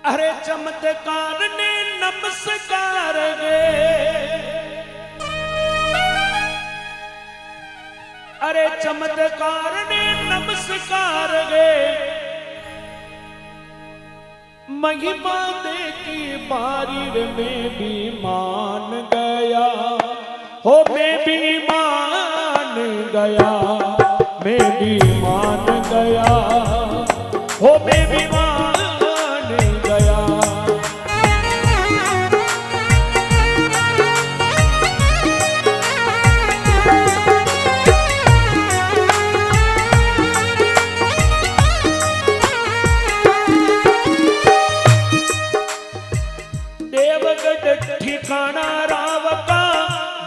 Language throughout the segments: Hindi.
अरे चमत्कार ने नमस्कार गे, अरे चमत्कार ने नमस्कार गे, महिमा देखी बारी में भी मान गया हो, मैं भी मान गया, मैं भी मान गया हो, मैं भी मान गया। देवगढ़ ठिकाना राव का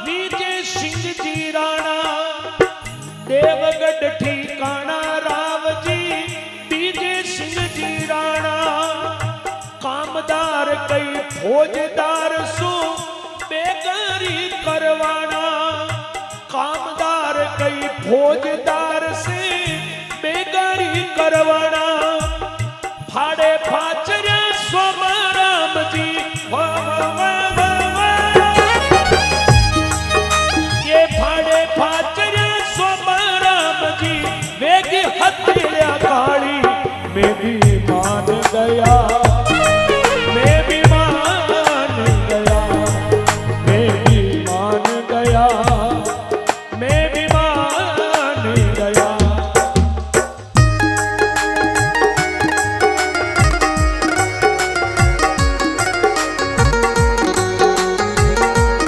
विजय सिंह जी राणा, देवगढ़ ठिकाना राव जी विजय सिंह जी राणा, कामदार कई फौजदार सो बेगारी करवाना, कामदार कई फौजदार से बेगारी करवाना, फाड़े फाचरे स्वराम जी ये फाड़े फाचरे स्वराम जी वेगी हत्या काली, मैं भी मान गया, मैं भी मान गया, मैं भी मान गया, मैं भी मान गया।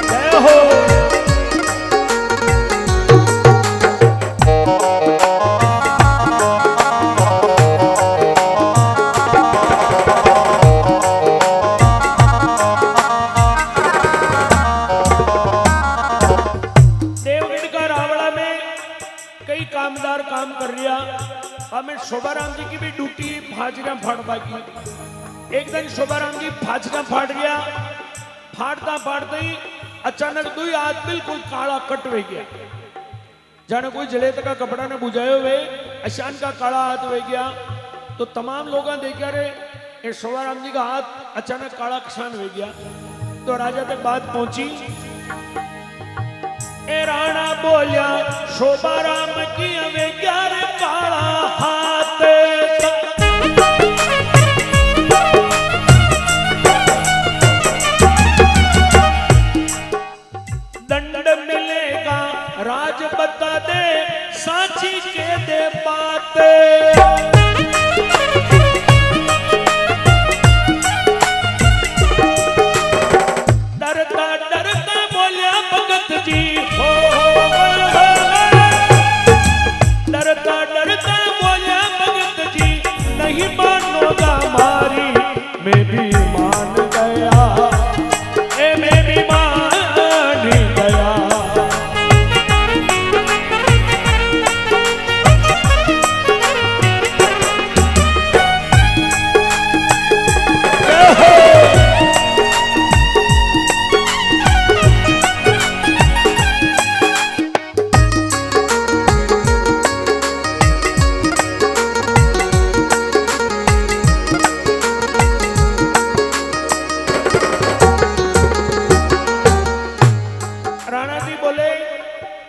जय हो कामदार काम कर रिया, हमें शोभाराम जी की भी ड्यूटी फाजरा फाड़वा की। एक दिन शोभाराम जी फाजरा फाड़ गया, फाड़ता फाड़ते ही अचानक दुई हाथ बिल्कुल काला कट वे गया, जाने कोई जलेत का कपड़ा ने बुझायो वे अशान का काला हाथ वे गया। तो तमाम लोग देखा रे ये शोभाराम जी का हाथ अचानक काला किसान वे गया। तो राजा तक बात पहुंची, ए राणा बोलिया शोभाराम की हमें ग्यार काला हाथ, दंड मिलेगा राज बता दे, सांची के दे बात। डरता डरता बोलिया भगत जी, डरता डरता बोलिया भगत जी, नहीं मानोगा मारी, मैं भी मान गया, ए मैं भी मान गया।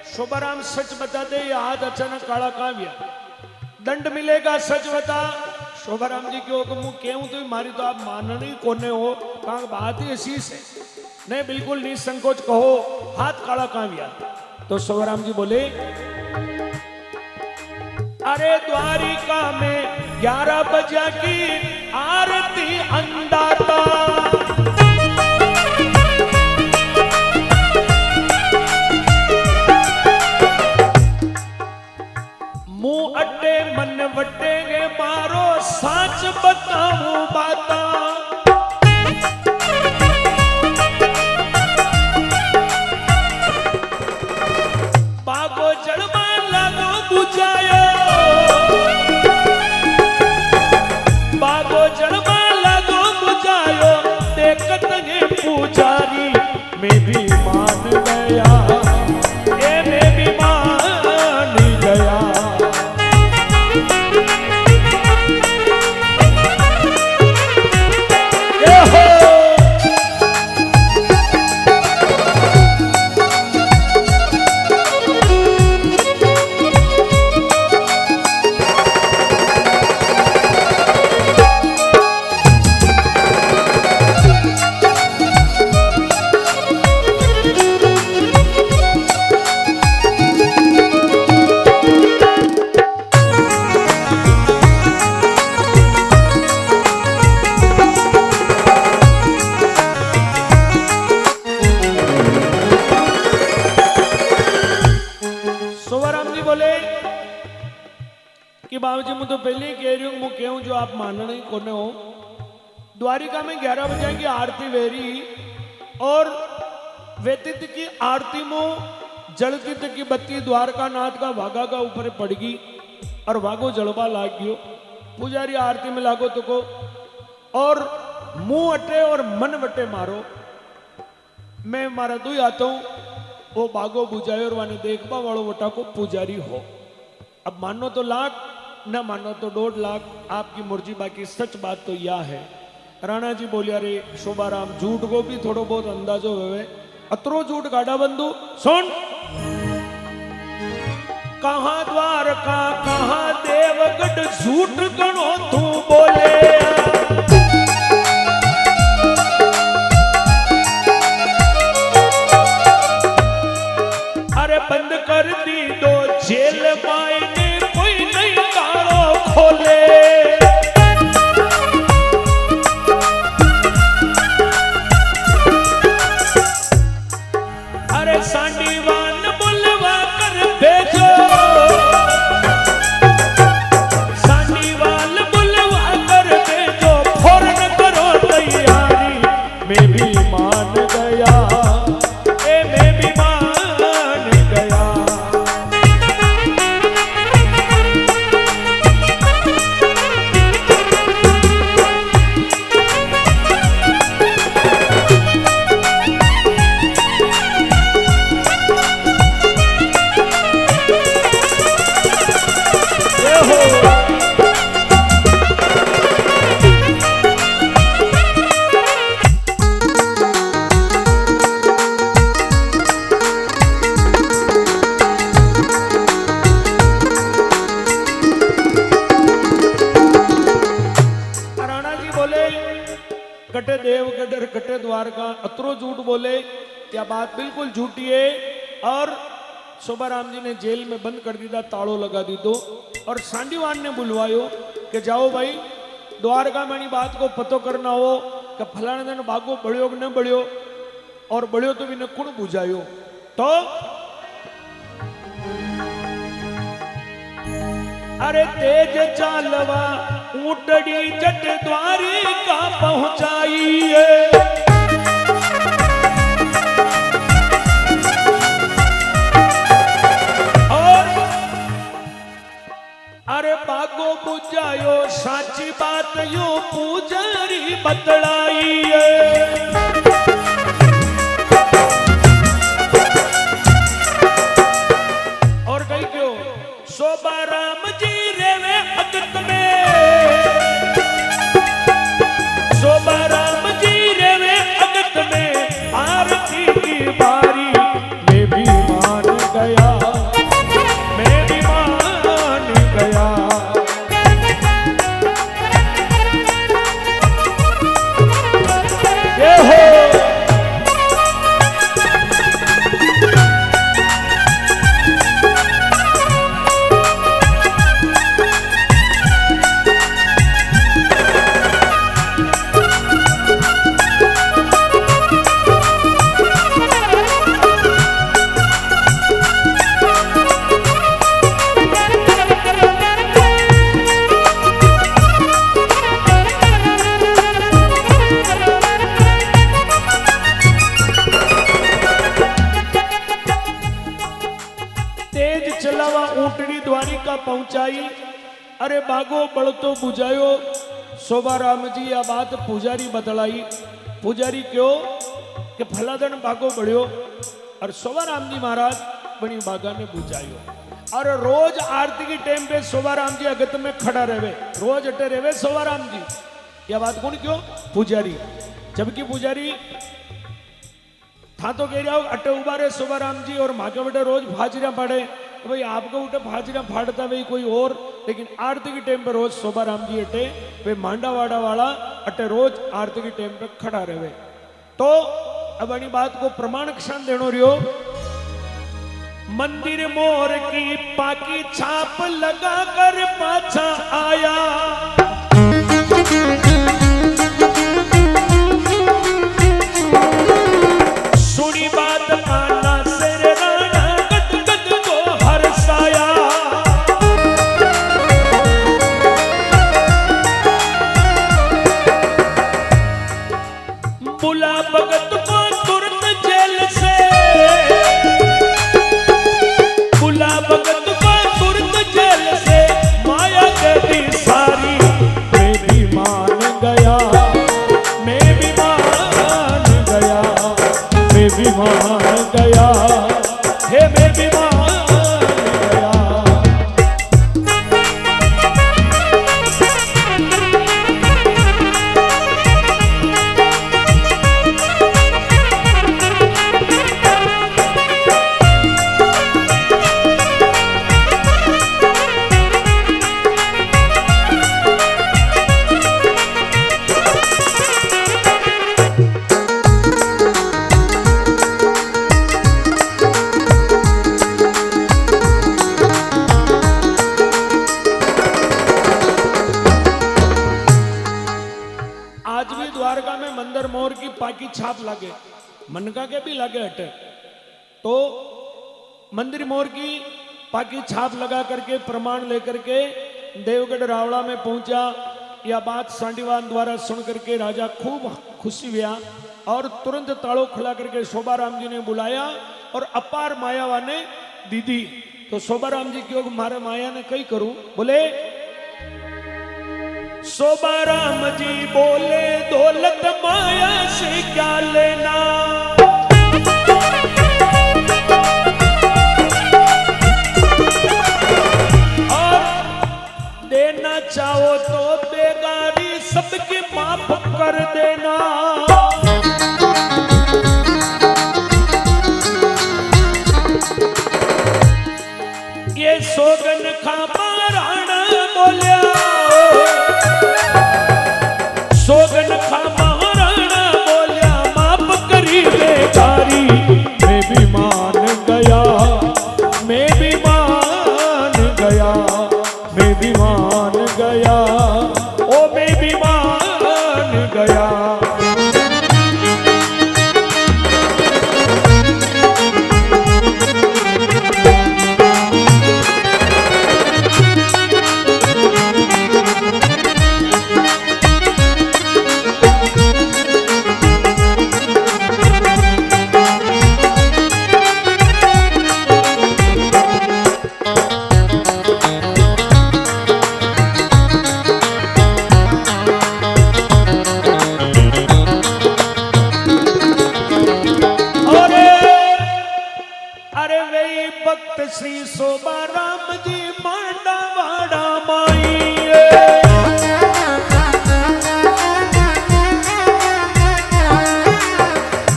शोभाराम सच बता दे, ये हाथ अचानक काला कहां गया, दंड मिलेगा सच बता। शोभाराम जी क्यों मुंह क्यों तो मारी तो आप माननी कोने हो, कहा बात ही ऐसी है, नहीं बिल्कुल निसंकोच कहो हाथ काला कहां गया। तो शोभाराम जी बोले, अरे द्वारिका में 11 बजे की आरती अंदाता, मुंह अड्डे मन वटेंगे मारो, सच बताऊं बाता, बागो जड़मा लागो बुझायो, बागो जड़मा कि बाबू जी मैं तो पहले ही कह रही हूँ, मैं कहूँ जो आप मानने ही कोने हो। द्वारिका में 11 बजे की आरती वेरी और व्यतीत की आरती में जलती की बत्ती द्वारका नाथ का भागा का ऊपर पड़ गई और भागो जलवा लाग गयो। पुजारी आरती में लागो तो को और मुंह अटे और मन वटे मारो। मैं मारा दू आता हूं वो भागो बुझायो और वाने देखबा वालो वटा को पुजारी हो। अब मानो तो लाख न मानो तो 1.5 लाख, आपकी मर्जी। बाकी सच बात तो यह है। राणा जी बोलिया रे शोभाराम झूठ को भी थोड़ो बहुत अंदाजो हुए, अतरो झूठ गाड़ा बंधु सुन। कहां द्वारका कहां देवगढ़ झूठ गणो तू बोले। अरे बंद कर दी दो जेल मायने कोई नहीं तारो खोले। अरे सांडीवान बुलवा कर भेजो, सांडीवाल बुलवा कर भेजो, फौरन करो तैयारी। मैं भी मान गया, मैं भी मान गया। कटे देवगढ़ कटे द्वारका अतरो झूठ बोले, क्या बात बिल्कुल झूठी है। और शोभाराम जी ने जेल में बंद कर दिया, ताड़ो लगा दी दो। और सांडीवान ने बुलवायो कि जाओ भाई द्वारका में बात को पतो करना हो कि फलाने दिन भागो बढ़ियो कि न बढ़ियो, और बढ़ियो तो भी न कुण बुझायो। तो अरे तेज चालवा ऊटड़ी जट द्वारिका पहुंचाई है। और अरे बागो बुझायो साची बात यो पुजारी बतलाई है। और कहीं क्यों शोभाराम जी रेवे अगत में, शोभाराम जी रेवे अगत में आरती की बारी। मैं भी मान गया, मैं भी मान गया। ये हो द्वारिका पहुंचाई। अरे बागो बड़तो बुझायो। शोभाराम जी या बात पुजारी बतलाई। पुजारी क्यों कि फलादन बागो बढ़ियो। और शोभाराम जी महाराज बनी बागा ने बुझायो। और रोज आरती की टाइम पे शोभाराम जी अगत में खड़ा रहे, रोज अटे रहे शोभाराम जी। यह बात कौन क्यों? पुजारी। जबकि पुजारी था तो कह रहा हो अटे उबा रहे शोभाराम जी और माँ के बेटे रोज भाजरिया पड़े। तो भाई आपको उठे भाजरिया फाड़ता भाई कोई और, लेकिन आरती के टाइम पे रोज शोभाराम जी अटे वे मांडावाड़ा वाला अटे रोज आरती के टाइम पे खड़ा रहे। तो अब अपनी बात को प्रमाण क्षण देनो रियो। मंदिर मोर की पाकी छाप लगा कर पाछा आया। सुनी बात काना सिर राणा गद गद को हरसाया। बुला भगत को तुरंत जेल से, बुला भगत को तुरंत जेल से, माया गई सारी। मैं भी मान गया, मैं भी मान गया, मैं भी मान गया, हे मैं भी मान गया। आज भी द्वारका में मंदिर मोर की पाकी छाप लगे, मनका के भी लगे हटे, तो मंदिर मोर की पाकी छाप लगा करके प्रमाण लेकर के देवगढ़ रावड़ा में पहुंचा। यह बात सांडीवान द्वारा सुन करके राजा खूब खुशी हुआ और तुरंत ताड़ो खुला करके शोभाराम जी ने बुलाया और अपार मायावा ने दीदी। तो शोभाराम जी क्यों मारे माया ने कई करूं, बोले शोभाराम जी बोले दौलत माया से क्या लेना, और देना चाहो तो बेगारी सबकी माफ कर देना। ये सोगन खा महाराणा बोलिया, सोगन खा महाराणा बोलिया, माफ करी बेचारी। मैं भी मान गया, मैं भी मान गया, मैं भी मान गया, ओ मैं भी मान गया। भक्त श्री शोभाराम जी मांडा वाड़ा माई,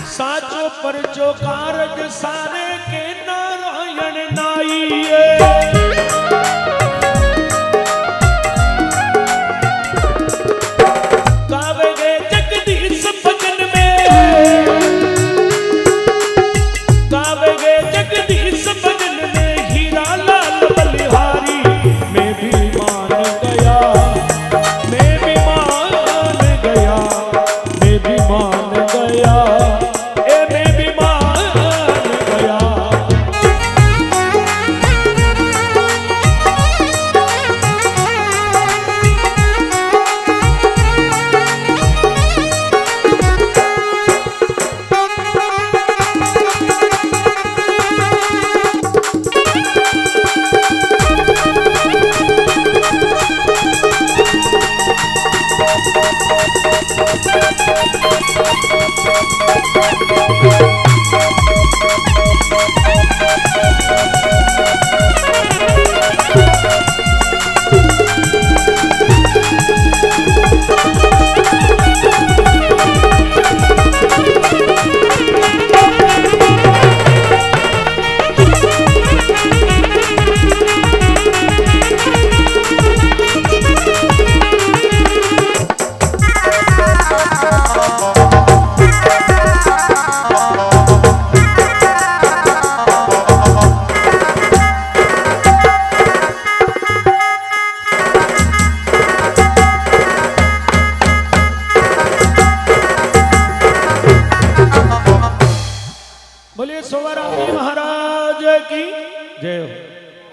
साचो पर जो कारज सारे के नारायण नाई। गावे गए जगदीश भजन में, गावे गए जगदीश भजन में, हीरा लाल बलिहारी। मैं भी मान गया, मैं भी मान गया, मैं भी मान गया, ए मैं भी मान गया। बोलिए शोभाराम जी महाराज की जय हो।